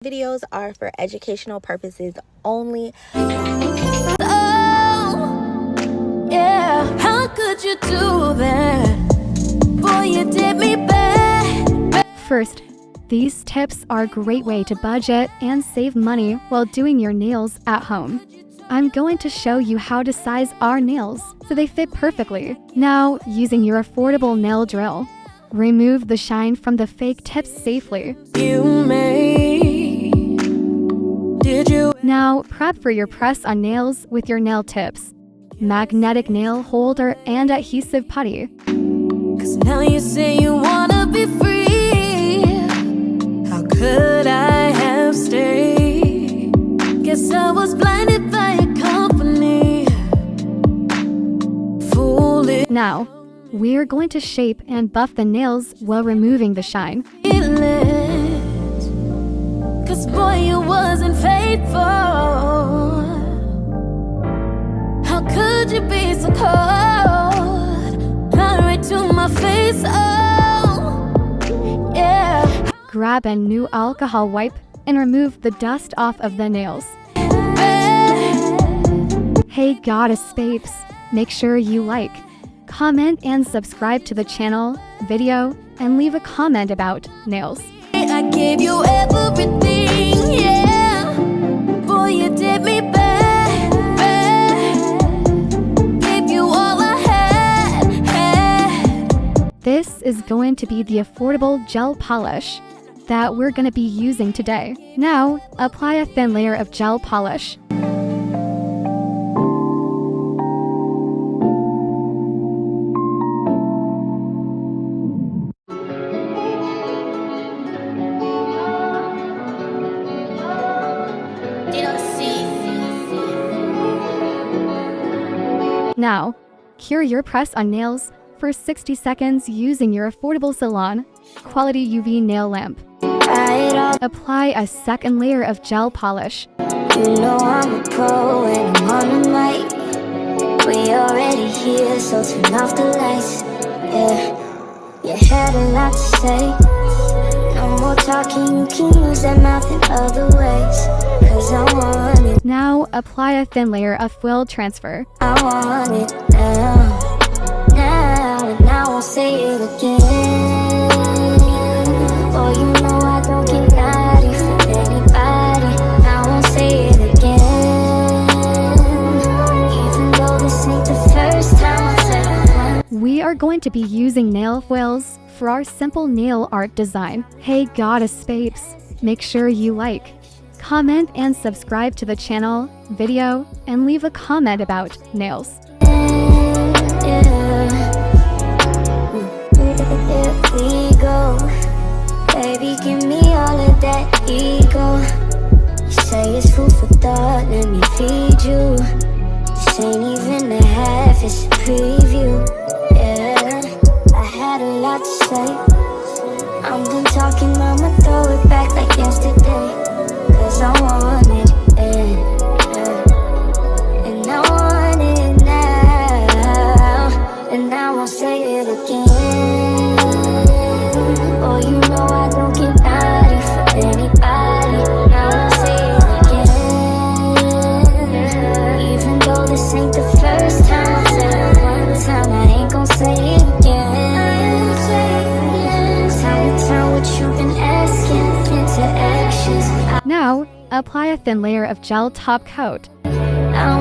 Videos are for educational purposes only. Oh, yeah, how could you do that? Boy, you did me bad. First, these tips are a great way to budget and save money while doing your nails at home. I'm going to show you how to size our nails so they fit perfectly. Now, using your affordable nail drill, remove the shine from the fake tips safely. Now, prep for your press-on nails with your nail tips, magnetic nail holder, and adhesive putty. 'Cause now you say you wanna be free. How could I have stayed? Guess I was blinded by your company. Foolish. Now, we're going to shape and buff the nails while removing the shine. 'Cause boy, you wasn't faithful. How could you be so cold? Lie right to my face, oh, yeah. Grab a new alcohol wipe and remove the dust off of the nails. Hey Goddess Babes, make sure you like, comment, and subscribe to the channel, video, and leave a comment about nails. I gave you everything, yeah. Boy, you did me bad, bad. Gave you all I had. This is going to be the affordable gel polish that we're going to be using today. Now, apply a thin layer of gel polish. Now, cure your press-on nails for 60 seconds using your affordable salon quality UV nail lamp. Apply a second layer of gel polish. You know I'm a pro and I'm on the mic. We already here, so turn off the lights. Yeah, you had a lot to say. No more talking, you can use that mouth in other ways. 'Cause I want it. Now, apply a thin layer of foil transfer. I want it now. Now, and I won't say it again. Oh, you know I don't get naughty for anybody. I won't say it again. Even though this ain't the first time I said it. We are going to be using nail foils for our simple nail art design. Hey Goddess Babes, make sure you like, comment, and subscribe to the channel, video, and leave a comment about nails. Here we go. Baby, give me all of that ego. You say it's food for thought, let me feed you. This ain't even a half, it's a preview. Yeah, I had a lot to say. I'm done talking, I'ma throw it back like yesterday. 'Cause I want it, yeah. And I want it now. And I won't say it again. Oh, you know I don't get naughty for anybody. I won't say it again. Even though this ain't the first time I said it one time, I ain't gon' say it again. Time to tell what you've been asking into actions. Now, apply a thin layer of gel top coat. I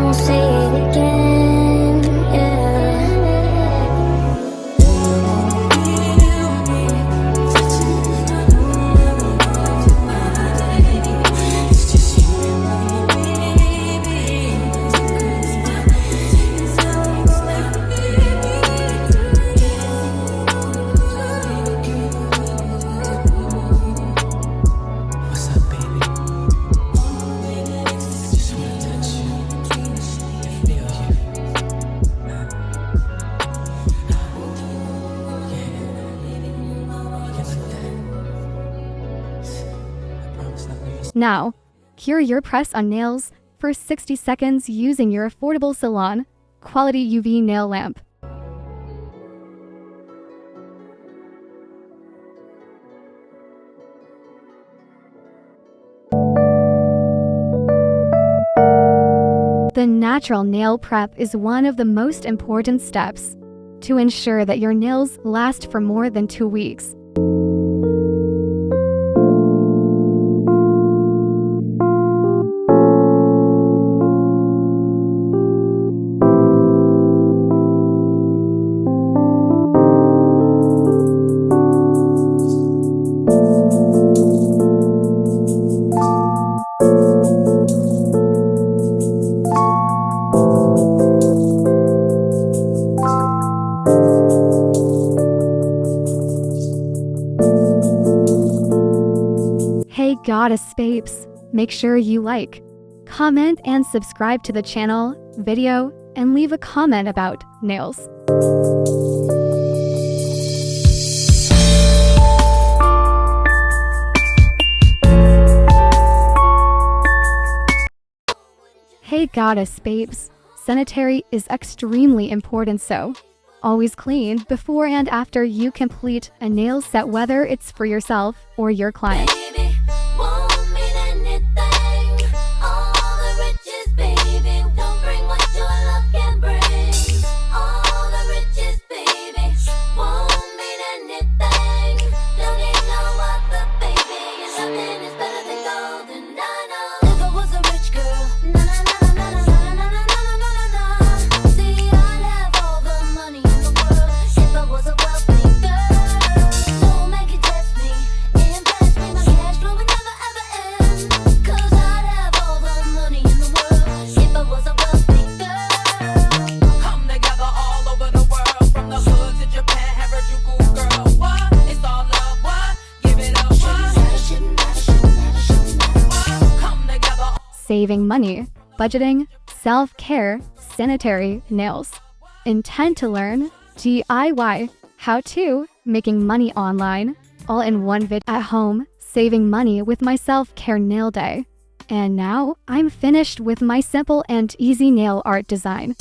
won't say it again, yeah. Now, cure your press-on nails for 60 seconds using your affordable salon quality UV nail lamp. The natural nail prep is one of the most important steps to ensure that your nails last for more than 2 weeks. Hey Goddess Babes, make sure you like, comment, and subscribe to the channel, video, and leave a comment about nails. Hey Goddess Babes, sanitary is extremely important, so always clean before and after you complete a nail set, whether it's for yourself or your client. Baby, won't mean anything. All the riches, baby, won't bring what your love can bring. All the riches, baby, won't mean anything. Don't need no other, baby. And nothing is better than gold, and I know. If I was a rich girl, na na na na na na na na na na na. See, I'd have all the money in the world if I was a wealthy girl. Don't make it test me, impress me. My cash flow would never ever end. 'Cause I'd have all the money in the world if I was a wealthy girl. Come together all over the world, from the hood to Japan, Harajuku, girl. What? It's all love, what? Give it up, what? Come together. Saving money, budgeting, self-care, sanitary, nails. Intend to learn DIY, how-to, making money online, all in one vid at home, saving money with my self-care nail day. And now I'm finished with my simple and easy nail art design.